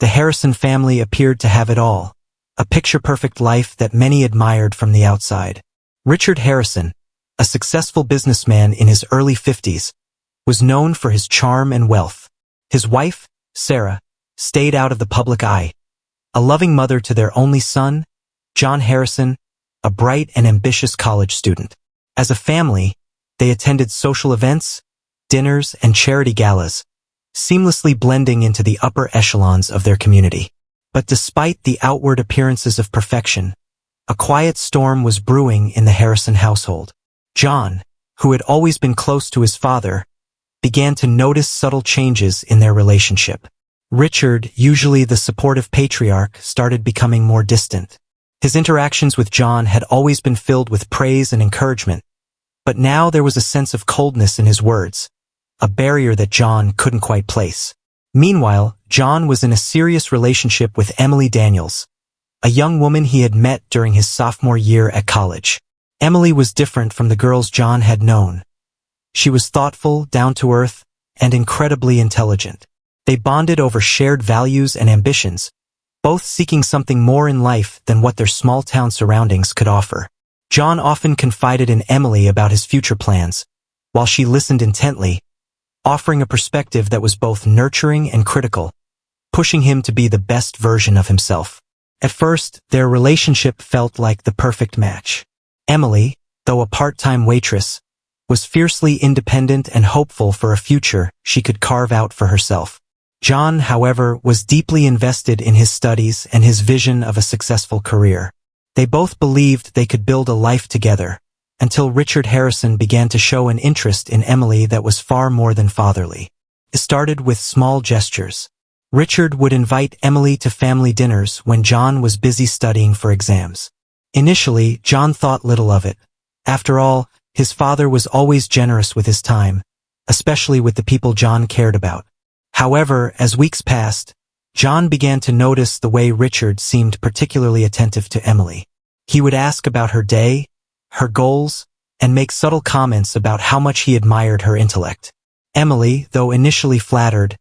The Harrison family appeared to have it all, a picture-perfect life that many admired from the outside. Richard Harrison, a successful businessman in his early 50s, was known for his charm and wealth. His wife, Sarah, stayed out of the public eye, a loving mother to their only son, John Harrison, a bright and ambitious college student. As a family, they attended social events, dinners, and charity galas, seamlessly blending into the upper echelons of their community. But despite the outward appearances of perfection, a quiet storm was brewing in the Harrison household. John, who had always been close to his father, began to notice subtle changes in their relationship. Richard, usually the supportive patriarch, started becoming more distant. His interactions with John had always been filled with praise and encouragement, but now there was a sense of coldness in his words, a barrier that John couldn't quite place. Meanwhile, John was in a serious relationship with Emily Daniels, a young woman he had met during his sophomore year at college. Emily was different from the girls John had known. She was thoughtful, down-to-earth, and incredibly intelligent. They bonded over shared values and ambitions, both seeking something more in life than what their small-town surroundings could offer. John often confided in Emily about his future plans, while she listened intently, offering a perspective that was both nurturing and critical, pushing him to be the best version of himself. At first, their relationship felt like the perfect match. Emily, though a part-time waitress, was fiercely independent and hopeful for a future she could carve out for herself. John, however, was deeply invested in his studies and his vision of a successful career. They both believed they could build a life together, until Richard Harrison began to show an interest in Emily that was far more than fatherly. It started with small gestures. Richard would invite Emily to family dinners when John was busy studying for exams. Initially, John thought little of it. After all, his father was always generous with his time, especially with the people John cared about. However, as weeks passed, John began to notice the way Richard seemed particularly attentive to Emily. He would ask about her day, her goals, and make subtle comments about how much he admired her intellect. Emily, though initially flattered,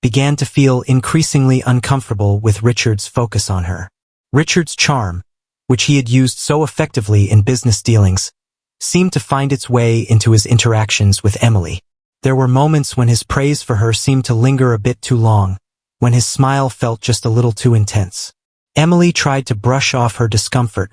began to feel increasingly uncomfortable with Richard's focus on her. Richard's charm, which he had used so effectively in business dealings, seemed to find its way into his interactions with Emily. There were moments when his praise for her seemed to linger a bit too long, when his smile felt just a little too intense. Emily tried to brush off her discomfort,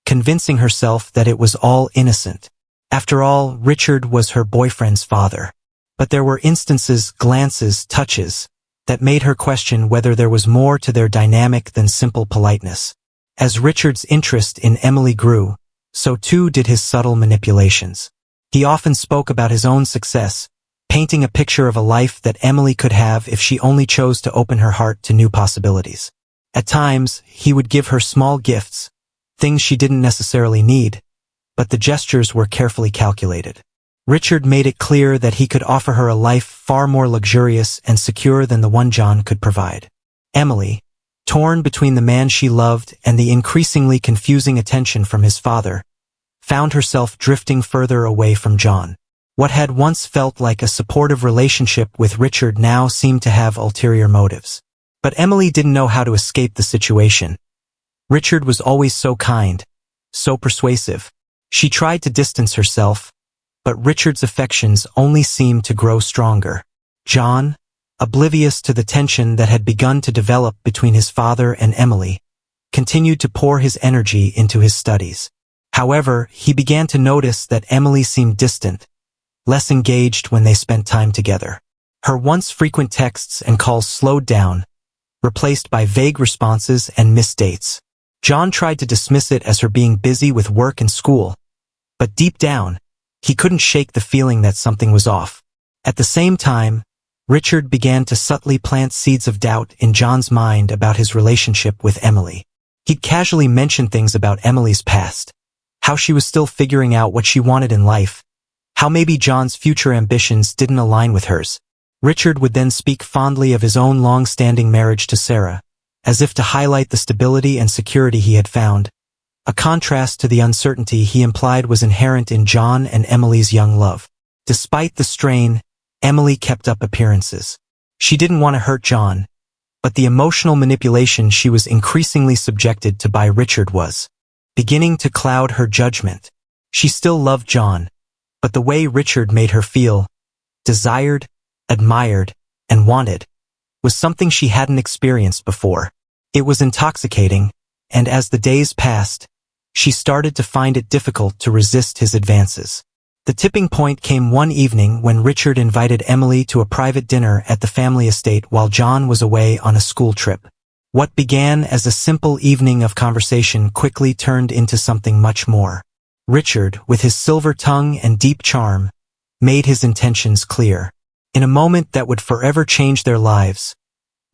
convincing herself that it was all innocent. After all, Richard was her boyfriend's father. But there were instances, glances, touches, that made her question whether there was more to their dynamic than simple politeness. As Richard's interest in Emily grew, so too did his subtle manipulations. He often spoke about his own success, painting a picture of a life that Emily could have if she only chose to open her heart to new possibilities. At times, he would give her small gifts, things she didn't necessarily need, but the gestures were carefully calculated. Richard made it clear that he could offer her a life far more luxurious and secure than the one John could provide. Emily, torn between the man she loved and the increasingly confusing attention from his father, found herself drifting further away from John. What had once felt like a supportive relationship with Richard now seemed to have ulterior motives. But Emily didn't know how to escape the situation. Richard was always so kind, so persuasive. She tried to distance herself, but Richard's affections only seemed to grow stronger. John, oblivious to the tension that had begun to develop between his father and Emily, continued to pour his energy into his studies. However, he began to notice that Emily seemed distant, less engaged when they spent time together. Her once frequent texts and calls slowed down, replaced by vague responses and missed dates. John tried to dismiss it as her being busy with work and school, but deep down, he couldn't shake the feeling that something was off. At the same time, Richard began to subtly plant seeds of doubt in John's mind about his relationship with Emily. He'd casually mention things about Emily's past, how she was still figuring out what she wanted in life, how maybe John's future ambitions didn't align with hers. Richard would then speak fondly of his own long-standing marriage to Sarah, as if to highlight the stability and security he had found, a contrast to the uncertainty he implied was inherent in John and Emily's young love. Despite the strain, Emily kept up appearances. She didn't want to hurt John, But the emotional manipulation she was increasingly subjected to by Richard was beginning to cloud her judgment. She still loved John, but the way Richard made her feel, desired, admired, and wanted, was something she hadn't experienced before. It was intoxicating, and as the days passed, she started to find it difficult to resist his advances. The tipping point came one evening when Richard invited Emily to a private dinner at the family estate while John was away on a school trip. What began as a simple evening of conversation quickly turned into something much more. Richard, with his silver tongue and deep charm, made his intentions clear. In a moment that would forever change their lives,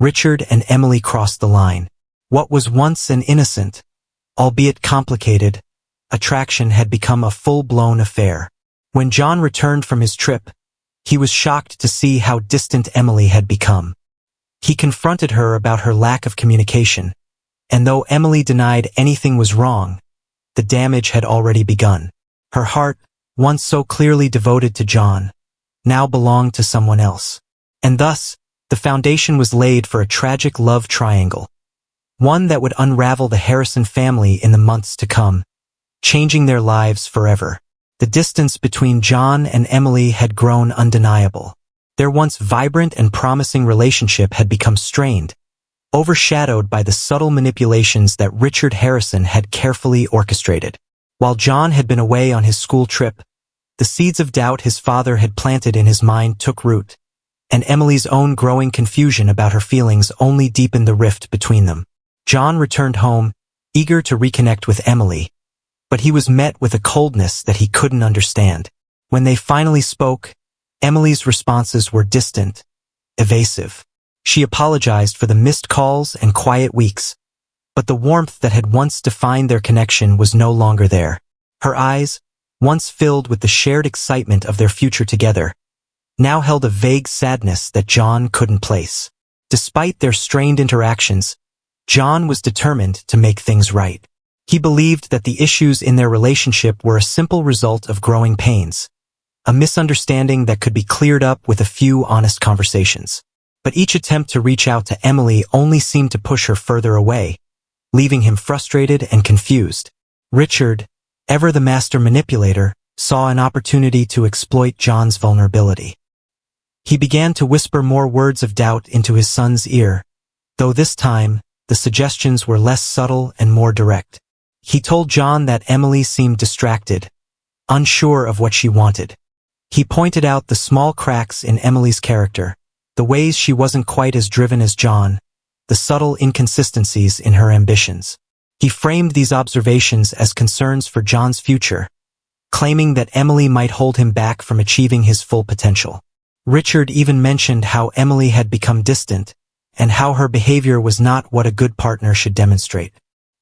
Richard and Emily crossed the line. What was once an innocent, albeit complicated, attraction had become a full-blown affair. When John returned from his trip, he was shocked to see how distant Emily had become. He confronted her about her lack of communication, and though Emily denied anything was wrong, the damage had already begun. Her heart, once so clearly devoted to John, now belonged to someone else. And thus, the foundation was laid for a tragic love triangle, one that would unravel the Harrison family in the months to come, changing their lives forever. The distance between John and Emily had grown undeniable. Their once vibrant and promising relationship had become strained, overshadowed by the subtle manipulations that Richard Harrison had carefully orchestrated. While John had been away on his school trip, the seeds of doubt his father had planted in his mind took root, and Emily's own growing confusion about her feelings only deepened the rift between them. John returned home, eager to reconnect with Emily, but he was met with a coldness that he couldn't understand. When they finally spoke, Emily's responses were distant, evasive. She apologized for the missed calls and quiet weeks, but the warmth that had once defined their connection was no longer there. Her eyes, once filled with the shared excitement of their future together, now held a vague sadness that John couldn't place. Despite their strained interactions, John was determined to make things right. He believed that the issues in their relationship were a simple result of growing pains, a misunderstanding that could be cleared up with a few honest conversations. But each attempt to reach out to Emily only seemed to push her further away, leaving him frustrated and confused. Richard, ever the master manipulator, saw an opportunity to exploit John's vulnerability. He began to whisper more words of doubt into his son's ear, though this time, the suggestions were less subtle and more direct. He told John that Emily seemed distracted, unsure of what she wanted. He pointed out the small cracks in Emily's character, the ways she wasn't quite as driven as John, the subtle inconsistencies in her ambitions. He framed these observations as concerns for John's future, claiming that Emily might hold him back from achieving his full potential. Richard even mentioned how Emily had become distant, and how her behavior was not what a good partner should demonstrate.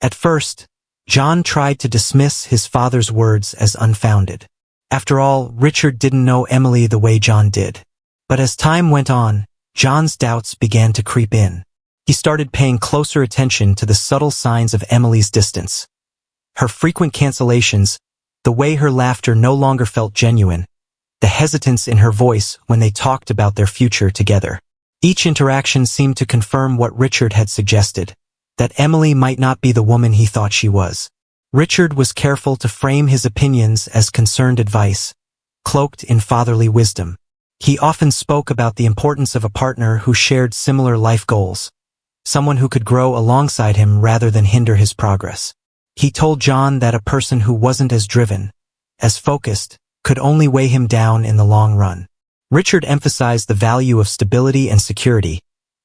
At first, John tried to dismiss his father's words as unfounded. After all, Richard didn't know Emily the way John did. But as time went on, John's doubts began to creep in. He started paying closer attention to the subtle signs of Emily's distance. Her frequent cancellations, the way her laughter no longer felt genuine, the hesitance in her voice when they talked about their future together. Each interaction seemed to confirm what Richard had suggested, that Emily might not be the woman he thought she was. Richard was careful to frame his opinions as concerned advice, cloaked in fatherly wisdom. He often spoke about the importance of a partner who shared similar life goals, someone who could grow alongside him rather than hinder his progress. He told John that a person who wasn't as driven, as focused, could only weigh him down in the long run. Richard emphasized the value of stability and security,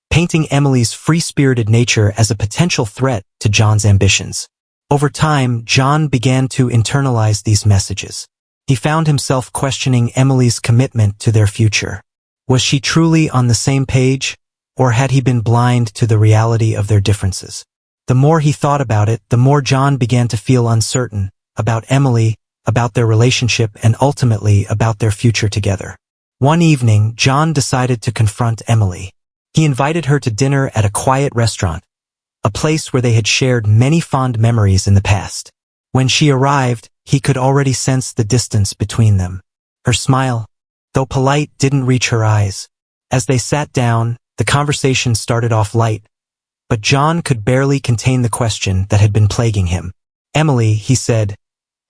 painting Emily's free-spirited nature as a potential threat to John's ambitions. Over time, John began to internalize these messages. He found himself questioning Emily's commitment to their future. Was she truly on the same page, or had he been blind to the reality of their differences? The more he thought about it, the more John began to feel uncertain about Emily, about their relationship, and ultimately about their future together. One evening, John decided to confront Emily. He invited her to dinner at a quiet restaurant, a place where they had shared many fond memories in the past. When she arrived, he could already sense the distance between them. Her smile, though polite, didn't reach her eyes. As they sat down, the conversation started off light, But John could barely contain the question that had been plaguing him. "Emily," he said,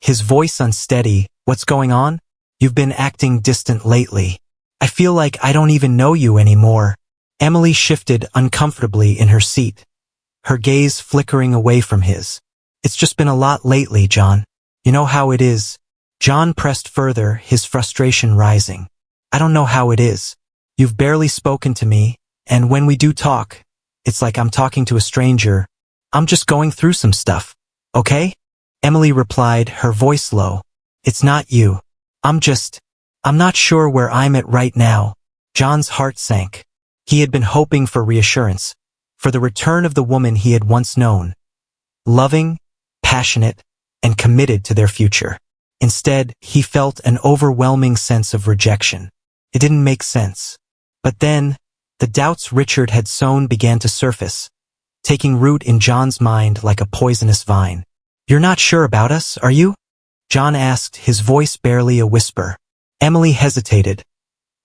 his voice unsteady, "what's going on? You've been acting distant lately. I feel like I don't even know you anymore." Emily shifted uncomfortably in her seat, her gaze flickering away from his. "It's just been a lot lately, John. You know how it is." John pressed further, his frustration rising. "I don't know how it is. You've barely spoken to me, and when we do talk, it's like I'm talking to a stranger. I'm just going through some stuff, okay?" Emily replied, her voice low. "It's not you. I'm not sure where I'm at right now." John's heart sank. He had been hoping for reassurance, for the return of the woman he had once known, loving, passionate, and committed to their future. Instead, he felt an overwhelming sense of rejection. It didn't make sense. But then, the doubts Richard had sown began to surface, taking root in John's mind like a poisonous vine. "You're not sure about us, are you?" John asked, his voice barely a whisper. Emily hesitated,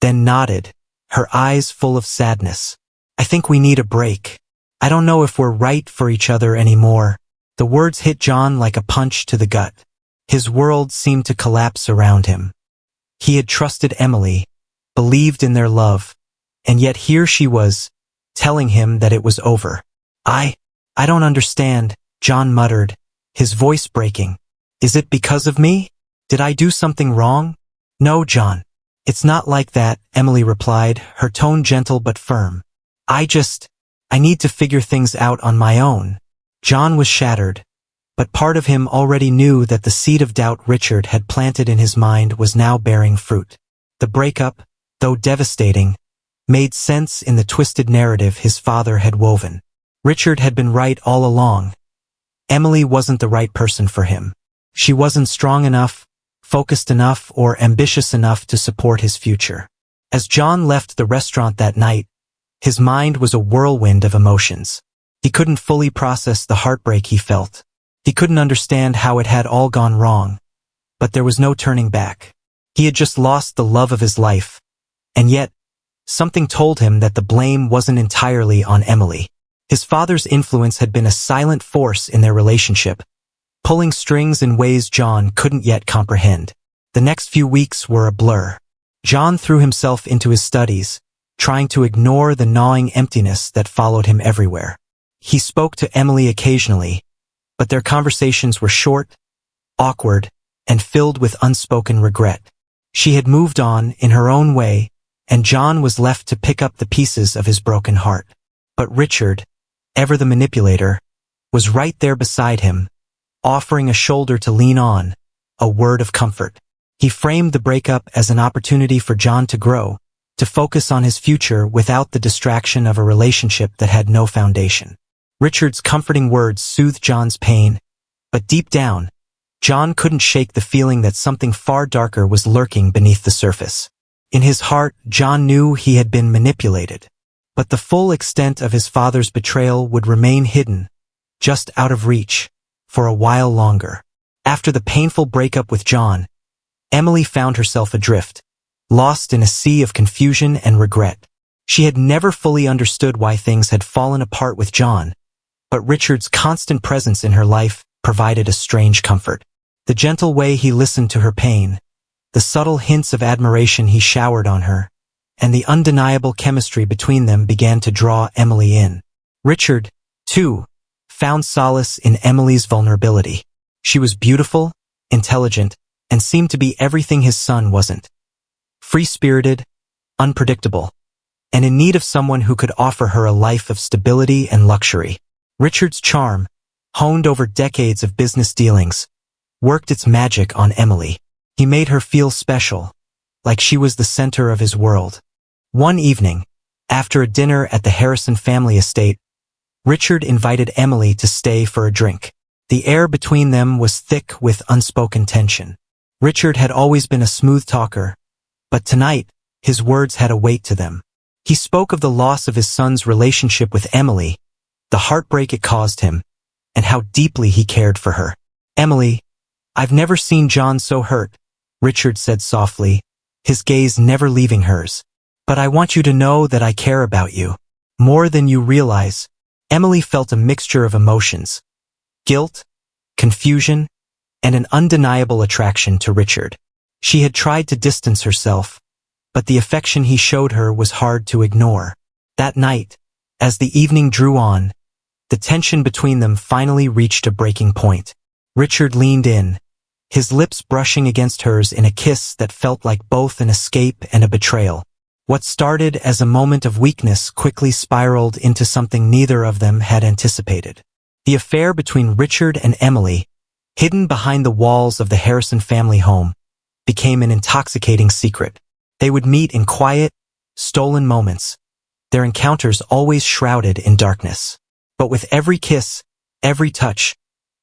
then nodded, her eyes full of sadness. "I think we need a break. I don't know if we're right for each other anymore." The words hit John like a punch to the gut. His world seemed to collapse around him. He had trusted Emily, believed in their love, and yet here she was, telling him that it was over. I don't understand," John muttered, his voice breaking. "Is it because of me? Did I do something wrong?" "No, John. It's not like that," Emily replied, her tone gentle but firm. I need to figure things out on my own." John was shattered, but part of him already knew that the seed of doubt Richard had planted in his mind was now bearing fruit. The breakup, though devastating, made sense in the twisted narrative his father had woven. Richard had been right all along. Emily wasn't the right person for him. She wasn't strong enough, focused enough, or ambitious enough to support his future. As John left the restaurant that night, his mind was a whirlwind of emotions. He couldn't fully process the heartbreak he felt. He couldn't understand how it had all gone wrong. But there was no turning back. He had just lost the love of his life. And yet, something told him that the blame wasn't entirely on Emily. His father's influence had been a silent force in their relationship, pulling strings in ways John couldn't yet comprehend. The next few weeks were a blur. John threw himself into his studies, trying to ignore the gnawing emptiness that followed him everywhere. He spoke to Emily occasionally, but their conversations were short, awkward, and filled with unspoken regret. She had moved on in her own way, and John was left to pick up the pieces of his broken heart. But Richard, ever the manipulator, was right there beside him, offering a shoulder to lean on, a word of comfort. He framed the breakup as an opportunity for John to grow, to focus on his future without the distraction of a relationship that had no foundation. Richard's comforting words soothed John's pain, but deep down, John couldn't shake the feeling that something far darker was lurking beneath the surface. In his heart, John knew he had been manipulated, but the full extent of his father's betrayal would remain hidden, just out of reach, for a while longer. After the painful breakup with John, Emily found herself adrift, lost in a sea of confusion and regret. She had never fully understood why things had fallen apart with John, but Richard's constant presence in her life provided a strange comfort. The gentle way he listened to her pain, the subtle hints of admiration he showered on her, and the undeniable chemistry between them began to draw Emily in. Richard, too, found solace in Emily's vulnerability. She was beautiful, intelligent, and seemed to be everything his son wasn't. Free-spirited, unpredictable, and in need of someone who could offer her a life of stability and luxury. Richard's charm, honed over decades of business dealings, worked its magic on Emily. He made her feel special, like she was the center of his world. One evening, after a dinner at the Harrison family estate, Richard invited Emily to stay for a drink. The air between them was thick with unspoken tension. Richard had always been a smooth talker, but tonight, his words had a weight to them. He spoke of the loss of his son's relationship with Emily, the heartbreak it caused him, and how deeply he cared for her. "Emily, I've never seen John so hurt," Richard said softly, his gaze never leaving hers. "But I want you to know that I care about you, more than you realize." Emily felt a mixture of emotions: guilt, confusion, and an undeniable attraction to Richard. She had tried to distance herself, but the affection he showed her was hard to ignore. That night, as the evening drew on, the tension between them finally reached a breaking point. Richard leaned in, his lips brushing against hers in a kiss that felt like both an escape and a betrayal. What started as a moment of weakness quickly spiraled into something neither of them had anticipated. The affair between Richard and Emily, hidden behind the walls of the Harrison family home, became an intoxicating secret. They would meet in quiet, stolen moments, their encounters always shrouded in darkness. But with every kiss, every touch,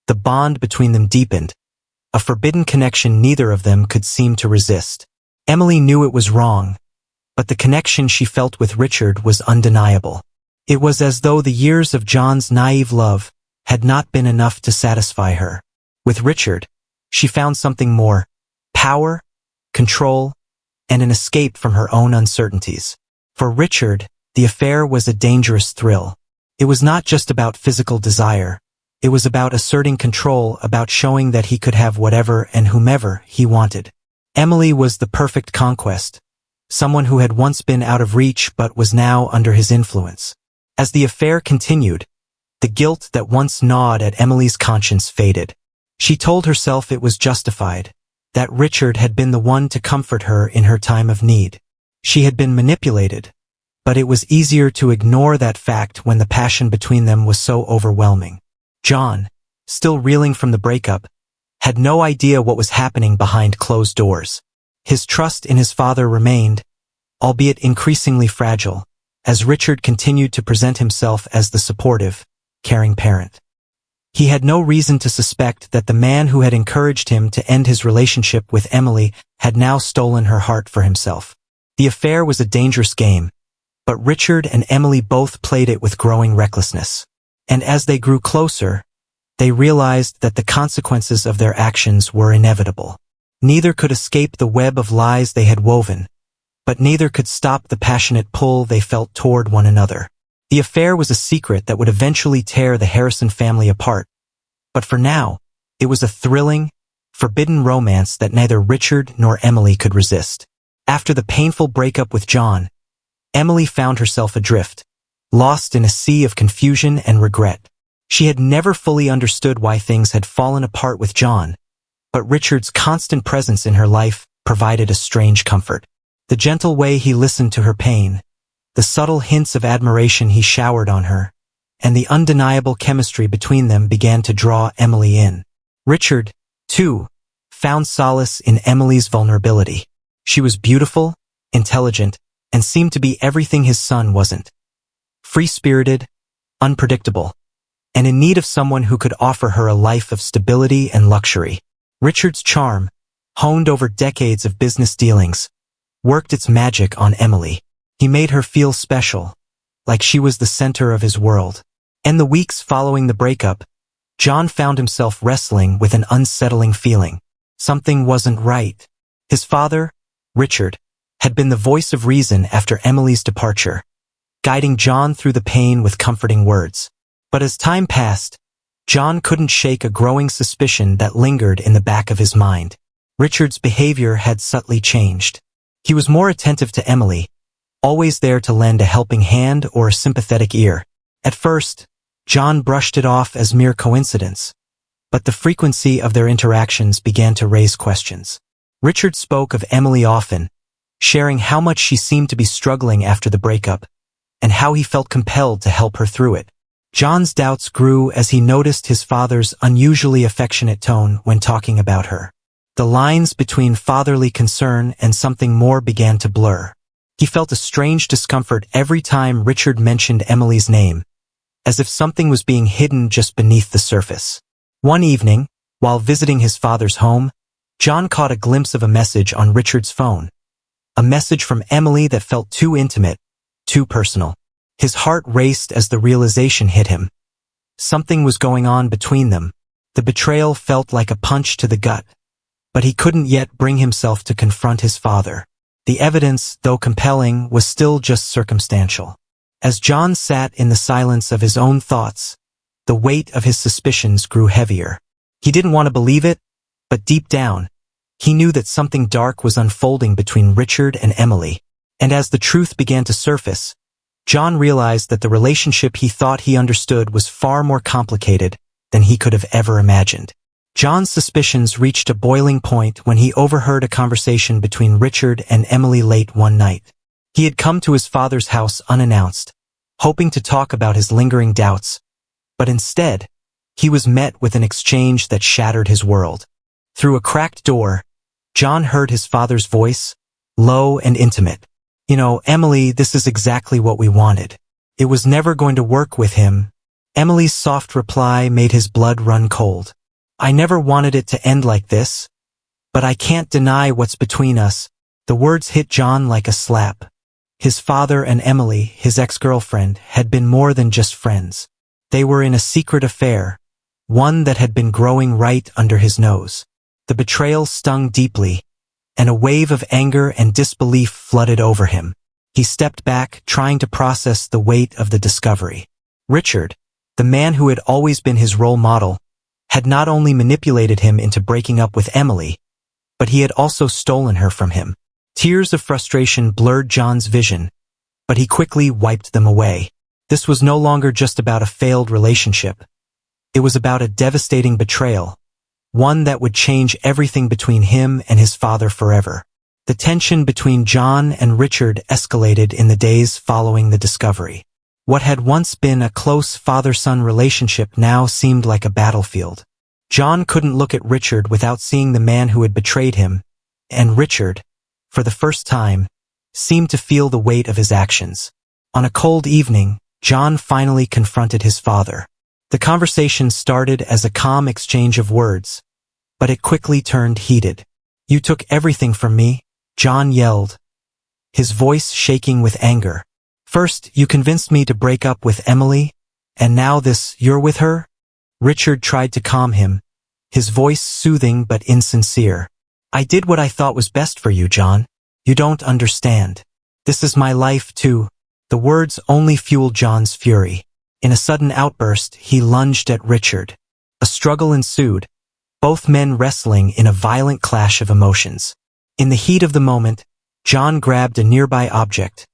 the bond between them deepened, a forbidden connection neither of them could seem to resist. Emily knew it was wrong, but the connection she felt with Richard was undeniable. It was as though the years of John's naive love had not been enough to satisfy her. With Richard, she found something more: power, control, and an escape from her own uncertainties. For Richard, the affair was a dangerous thrill. It was not just about physical desire. It was about asserting control, about showing that he could have whatever and whomever he wanted. Emily was the perfect conquest, someone who had once been out of reach but was now under his influence. As the affair continued, the guilt that once gnawed at Emily's conscience faded. She told herself it was justified, that Richard had been the one to comfort her in her time of need. She had been manipulated, but it was easier to ignore that fact when the passion between them was so overwhelming. John, still reeling from the breakup, had no idea what was happening behind closed doors. His trust in his father remained, albeit increasingly fragile, as Richard continued to present himself as the supportive, caring parent. He had no reason to suspect that the man who had encouraged him to end his relationship with Emily had now stolen her heart for himself. The affair was a dangerous game, but Richard and Emily both played it with growing recklessness. And as they grew closer, they realized that the consequences of their actions were inevitable. Neither could escape the web of lies they had woven, but neither could stop the passionate pull they felt toward one another. The affair was a secret that would eventually tear the Harrison family apart, but for now, it was a thrilling, forbidden romance that neither Richard nor Emily could resist. After the painful breakup with John, Emily found herself adrift, lost in a sea of confusion and regret. She had never fully understood why things had fallen apart with John, but Richard's constant presence in her life provided a strange comfort. The gentle way he listened to her pain, the subtle hints of admiration he showered on her, and the undeniable chemistry between them began to draw Emily in. Richard, too, found solace in Emily's vulnerability. She was beautiful, intelligent, and seemed to be everything his son wasn't. Free-spirited, unpredictable, and in need of someone who could offer her a life of stability and luxury. Richard's charm, honed over decades of business dealings, worked its magic on Emily. He made her feel special, like she was the center of his world. In the weeks following the breakup, John found himself wrestling with an unsettling feeling. Something wasn't right. His father, Richard, had been the voice of reason after Emily's departure, guiding John through the pain with comforting words. But as time passed, John couldn't shake a growing suspicion that lingered in the back of his mind. Richard's behavior had subtly changed. He was more attentive to Emily, always there to lend a helping hand or a sympathetic ear. At first, John brushed it off as mere coincidence, but the frequency of their interactions began to raise questions. Richard spoke of Emily often, sharing how much she seemed to be struggling after the breakup, and how he felt compelled to help her through it. John's doubts grew as he noticed his father's unusually affectionate tone when talking about her. The lines between fatherly concern and something more began to blur. He felt a strange discomfort every time Richard mentioned Emily's name, as if something was being hidden just beneath the surface. One evening, while visiting his father's home, John caught a glimpse of a message on Richard's phone. A message from Emily that felt too intimate, too personal. His heart raced as the realization hit him. Something was going on between them. The betrayal felt like a punch to the gut, but he couldn't yet bring himself to confront his father. The evidence, though compelling, was still just circumstantial. As John sat in the silence of his own thoughts, the weight of his suspicions grew heavier. He didn't want to believe it, but deep down, he knew that something dark was unfolding between Richard and Emily. And as the truth began to surface, John realized that the relationship he thought he understood was far more complicated than he could have ever imagined. John's suspicions reached a boiling point when he overheard a conversation between Richard and Emily late one night. He had come to his father's house unannounced, hoping to talk about his lingering doubts, but instead, he was met with an exchange that shattered his world. Through a cracked door, John heard his father's voice, low and intimate. "You know, Emily, this is exactly what we wanted. It was never going to work with him." Emily's soft reply made his blood run cold. "I never wanted it to end like this, but I can't deny what's between us." The words hit John like a slap. His father and Emily, his ex-girlfriend, had been more than just friends. They were in a secret affair, one that had been growing right under his nose. The betrayal stung deeply, and a wave of anger and disbelief flooded over him. He stepped back, trying to process the weight of the discovery. Richard, the man who had always been his role model, had not only manipulated him into breaking up with Emily, but he had also stolen her from him. Tears of frustration blurred John's vision, but he quickly wiped them away. This was no longer just about a failed relationship. It was about a devastating betrayal, one that would change everything between him and his father forever. The tension between John and Richard escalated in the days following the discovery. What had once been a close father-son relationship now seemed like a battlefield. John couldn't look at Richard without seeing the man who had betrayed him, and Richard, for the first time, seemed to feel the weight of his actions. On a cold evening, John finally confronted his father. The conversation started as a calm exchange of words, but it quickly turned heated. "You took everything from me," John yelled, his voice shaking with anger. "First, you convinced me to break up with Emily, and now this, you're with her?" Richard tried to calm him, his voice soothing but insincere. "I did what I thought was best for you, John. You don't understand. This is my life, too." The words only fueled John's fury. In a sudden outburst, he lunged at Richard. A struggle ensued, both men wrestling in a violent clash of emotions. In the heat of the moment, John grabbed a nearby object,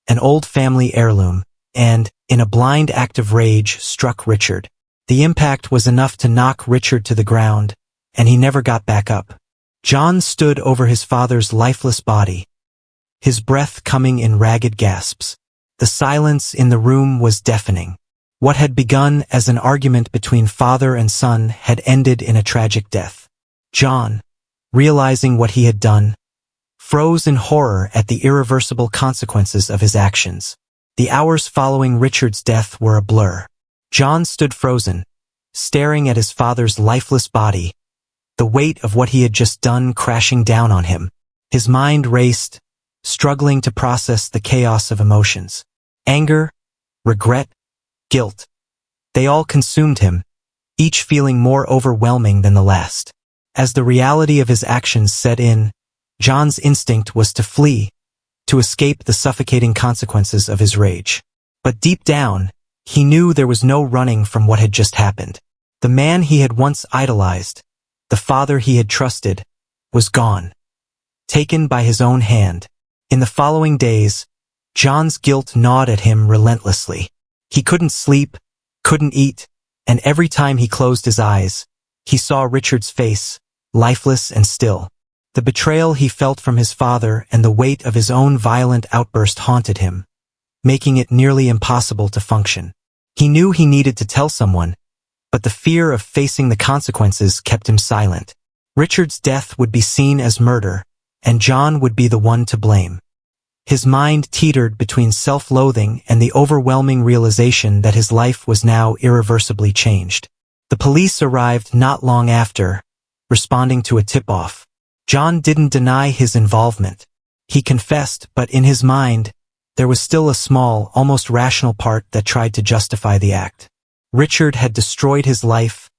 an old family heirloom, and, in a blind act of rage, struck Richard. The impact was enough to knock Richard to the ground, and he never got back up. John stood over his father's lifeless body, his breath coming in ragged gasps. The silence in the room was deafening. What had begun as an argument between father and son had ended in a tragic death. John, realizing what he had done, froze in horror at the irreversible consequences of his actions. The hours following Richard's death were a blur. John stood frozen, staring at his father's lifeless body, the weight of what he had just done crashing down on him. His mind raced, struggling to process the chaos of emotions. Anger, regret, guilt. They all consumed him, each feeling more overwhelming than the last. As the reality of his actions set in, John's instinct was to flee, to escape the suffocating consequences of his rage. But deep down, he knew there was no running from what had just happened. The man he had once idolized, the father he had trusted, was gone, taken by his own hand. In the following days, John's guilt gnawed at him relentlessly. He couldn't sleep, couldn't eat, and every time he closed his eyes, he saw Richard's face, lifeless and still. The betrayal he felt from his father and the weight of his own violent outburst haunted him, making it nearly impossible to function. He knew he needed to tell someone, but the fear of facing the consequences kept him silent. Richard's death would be seen as murder, and John would be the one to blame. His mind teetered between self-loathing and the overwhelming realization that his life was now irreversibly changed. The police arrived not long after, responding to a tip-off. John didn't deny his involvement. He confessed, but in his mind, there was still a small, almost rational part that tried to justify the act. Richard had destroyed his life,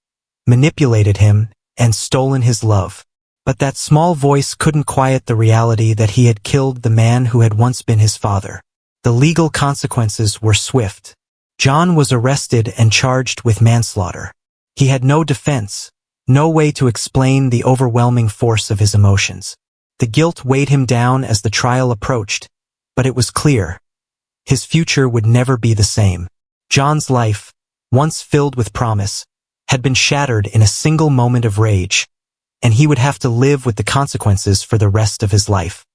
manipulated him, and stolen his love. But that small voice couldn't quiet the reality that he had killed the man who had once been his father. The legal consequences were swift. John was arrested and charged with manslaughter. He had no defense, no way to explain the overwhelming force of his emotions. The guilt weighed him down as the trial approached, but it was clear. His future would never be the same. John's life, once filled with promise, had been shattered in a single moment of rage, and he would have to live with the consequences for the rest of his life.